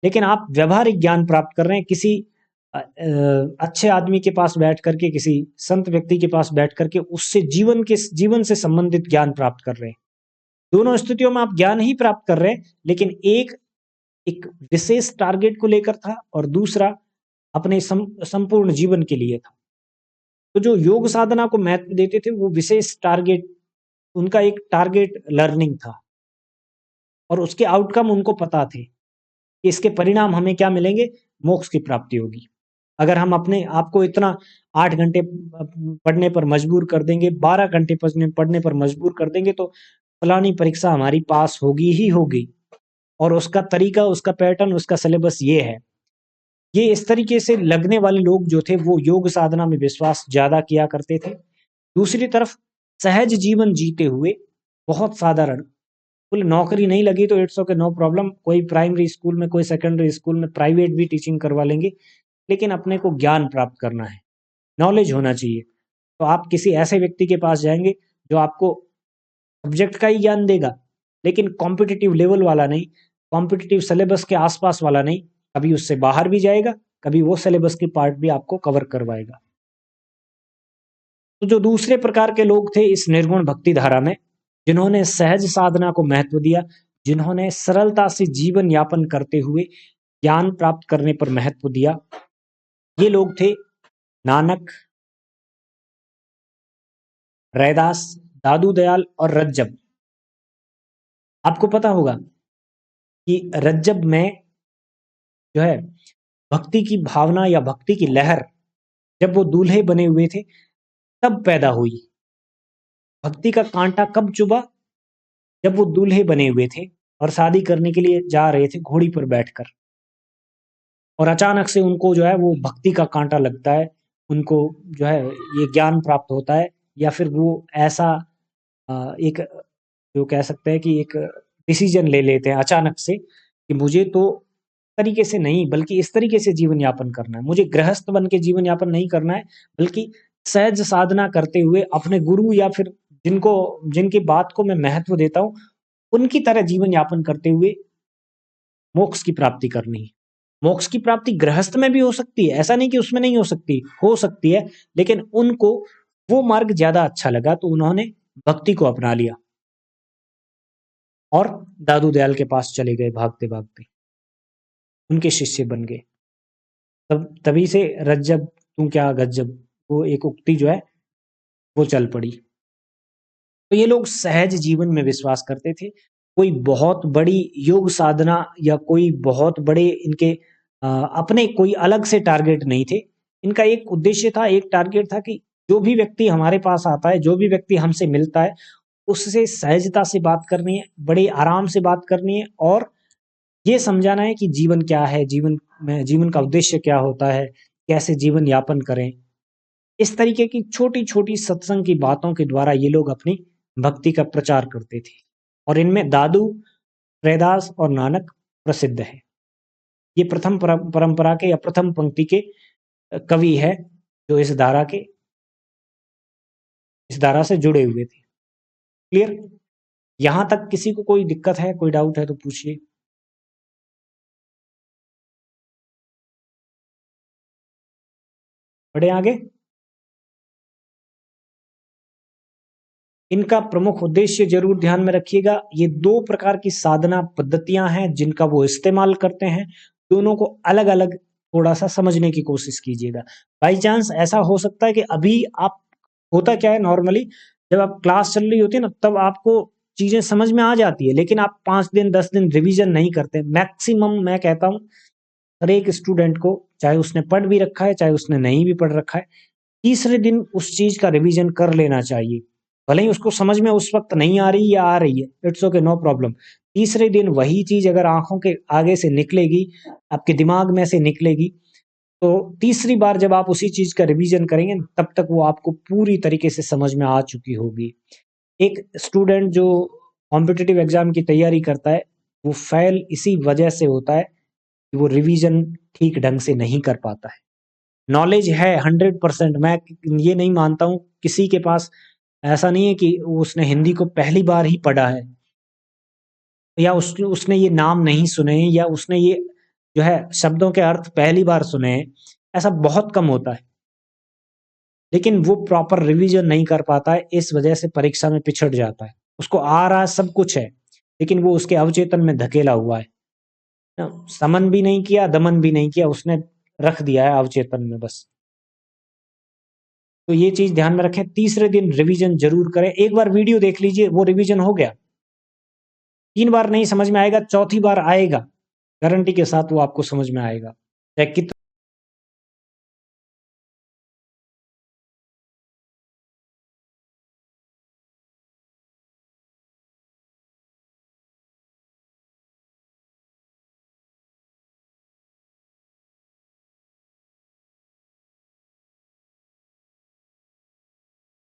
लेकिन आप व्यवहारिक ज्ञान प्राप्त कर रहे हैं किसी अच्छे आदमी के पास बैठ करके, किसी संत व्यक्ति के पास बैठ करके उससे जीवन से संबंधित ज्ञान प्राप्त कर रहे हैं। दोनों स्थितियों में आप ज्ञान ही प्राप्त कर रहे हैं, लेकिन एक विशेष टारगेट को लेकर था और दूसरा अपने संपूर्ण जीवन के लिए था। तो जो योग साधना को महत्व देते थे वो विशेष टारगेट, उनका एक टारगेट लर्निंग था और उसके आउटकम उनको पता थे कि इसके परिणाम हमें क्या मिलेंगे, मोक्ष की प्राप्ति होगी। अगर हम अपने आप को इतना 8 घंटे पढ़ने पर मजबूर कर देंगे, 12 घंटे पढ़ने पर मजबूर कर देंगे तो फलानी परीक्षा हमारी पास होगी ही होगी, और उसका तरीका, उसका पैटर्न, उसका सिलेबस ये है। ये इस तरीके से लगने वाले लोग जो थे वो योग साधना में विश्वास ज्यादा किया करते थे। दूसरी तरफ सहज जीवन जीते हुए बहुत साधारण, कुल नौकरी नहीं लगी तो इट्स ओके, नो प्रॉब्लम, कोई प्राइमरी स्कूल में, कोई सेकेंडरी स्कूल में, प्राइवेट भी टीचिंग करवा लेंगे, लेकिन अपने को ज्ञान प्राप्त करना है, नॉलेज होना चाहिए। तो आप किसी ऐसे व्यक्ति के पास जाएंगे जो आपको सब्जेक्ट का ही ज्ञान देगा, लेकिन कॉम्पिटिटिव लेवल वाला नहीं, कॉम्पिटिटिव सिलेबस के आसपास वाला नहीं, कभी उससे बाहर भी जाएगा, कभी वो सिलेबस की पार्ट भी आपको कवर करवाएगा। तो जो दूसरे प्रकार के लोग थे इस निर्गुण भक्ति धारा में, जिन्होंने सहज साधना को महत्व दिया, जिन्होंने सरलता से जीवन यापन करते हुए ज्ञान प्राप्त करने पर महत्व दिया, ये लोग थे नानक, रैदास, दादू दयाल और रज्जब। आपको पता होगा कि रज्जब में जो है भक्ति की भावना या भक्ति की लहर जब वो दूल्हे बने हुए थे तब पैदा हुई। भक्ति का कांटा कब चुभा? जब वो दूल्हे बने हुए थे और शादी करने के लिए जा रहे थे घोड़ी पर बैठकर, और अचानक से उनको जो है वो भक्ति का कांटा लगता है, उनको जो है ये ज्ञान प्राप्त होता है, या फिर वो ऐसा एक जो कह सकते हैं कि एक डिसीजन ले लेते हैं अचानक से कि मुझे तो तरीके से नहीं बल्कि इस तरीके से जीवन यापन करना है, मुझे गृहस्थ बन के जीवन यापन नहीं करना है, बल्कि सहज साधना करते हुए अपने गुरु या फिर जिनको जिनकी बात को मैं महत्व देता हूँ उनकी तरह जीवन यापन करते हुए मोक्ष की प्राप्ति करनी है। मोक्ष की प्राप्ति गृहस्थ में भी हो सकती है, ऐसा नहीं कि उसमें नहीं हो सकती है, लेकिन उनको वो मार्ग ज्यादा अच्छा लगा तो उन्होंने भक्ति को अपना लिया और दादू दयाल के पास चले गए भागते भागते, उनके शिष्य बन गए। तभी से रज्जब तू क्या गज्जब वो एक उक्ति जो है वो चल पड़ी। तो ये लोग सहज जीवन में विश्वास करते थे, कोई बहुत बड़ी योग साधना या कोई बहुत बड़े इनके अपने कोई अलग से टारगेट नहीं थे। इनका एक उद्देश्य था, एक टारगेट था कि जो भी व्यक्ति हमारे पास आता है, जो भी व्यक्ति हमसे मिलता है, उससे सहजता से बात करनी है, बड़े आराम से बात करनी है और ये समझाना है कि जीवन क्या है, जीवन का उद्देश्य क्या होता है, कैसे जीवन यापन करें। इस तरीके की छोटी छोटी सत्संग की बातों के द्वारा ये लोग अपनी भक्ति का प्रचार करते थे और इनमें दादू, रैदास और नानक प्रसिद्ध है। ये प्रथम परंपरा के या प्रथम पंक्ति के कवि है जो इस धारा से जुड़े हुए थे। क्लियर? यहां तक किसी को कोई दिक्कत है, कोई डाउट है तो पूछिए। बढ़े आगे। इनका प्रमुख उद्देश्य जरूर ध्यान में रखिएगा, ये दो प्रकार की साधना पद्धतियां हैं जिनका वो इस्तेमाल करते हैं, दोनों को अलग अलग थोड़ा सा समझने की कोशिश कीजिएगा। बाई चांस ऐसा हो सकता है कि अभी आप, होता क्या है नॉर्मली जब आप क्लास चल रही होती है ना तब आपको चीजें समझ में आ जाती है, लेकिन आप 5 दिन 10 दिन रिवीजन नहीं करते। मैक्सिमम मैं कहता हूँ हर एक स्टूडेंट को, चाहे उसने पढ़ भी रखा है चाहे उसने नहीं भी पढ़ रखा है, तीसरे दिन उस चीज का रिवीजन कर लेना चाहिए। भले ही उसको समझ में उस वक्त नहीं आ रही या आ रही है, इट्स ओके, नो प्रॉब्लम। तीसरे दिन वही चीज अगर आंखों के आगे से निकलेगी, आपके दिमाग में से निकलेगी, तो तीसरी बार जब आप उसी चीज का रिवीजन करेंगे तब तक वो आपको पूरी तरीके से समझ में आ चुकी होगी। एक स्टूडेंट जो कॉम्पिटिटिव एग्जाम की तैयारी करता है वो फेल इसी वजह से होता है कि वो रिवीजन ठीक ढंग से नहीं कर पाता है। नॉलेज है 100%, मैं ये नहीं मानता हूँ किसी के पास ऐसा नहीं है कि उसने हिंदी को पहली बार ही पढ़ा है या उसने ये नाम नहीं सुने या उसने ये जो है शब्दों के अर्थ पहली बार सुने हैं, ऐसा बहुत कम होता है। लेकिन वो प्रॉपर रिवीजन नहीं कर पाता है, इस वजह से परीक्षा में पिछड़ जाता है। उसको आ रहा सब कुछ है लेकिन वो उसके अवचेतन में धकेला हुआ है, समन भी नहीं किया दमन भी नहीं किया, उसने रख दिया है अवचेतन में बस। तो ये चीज ध्यान में रखें, तीसरे दिन रिवीजन जरूर करें। एक बार वीडियो देख लीजिए, वो रिवीजन हो गया, 3 बार नहीं समझ में आएगा, चौथी बार आएगा, गारंटी के साथ वो आपको समझ में आएगा, चाहे कितना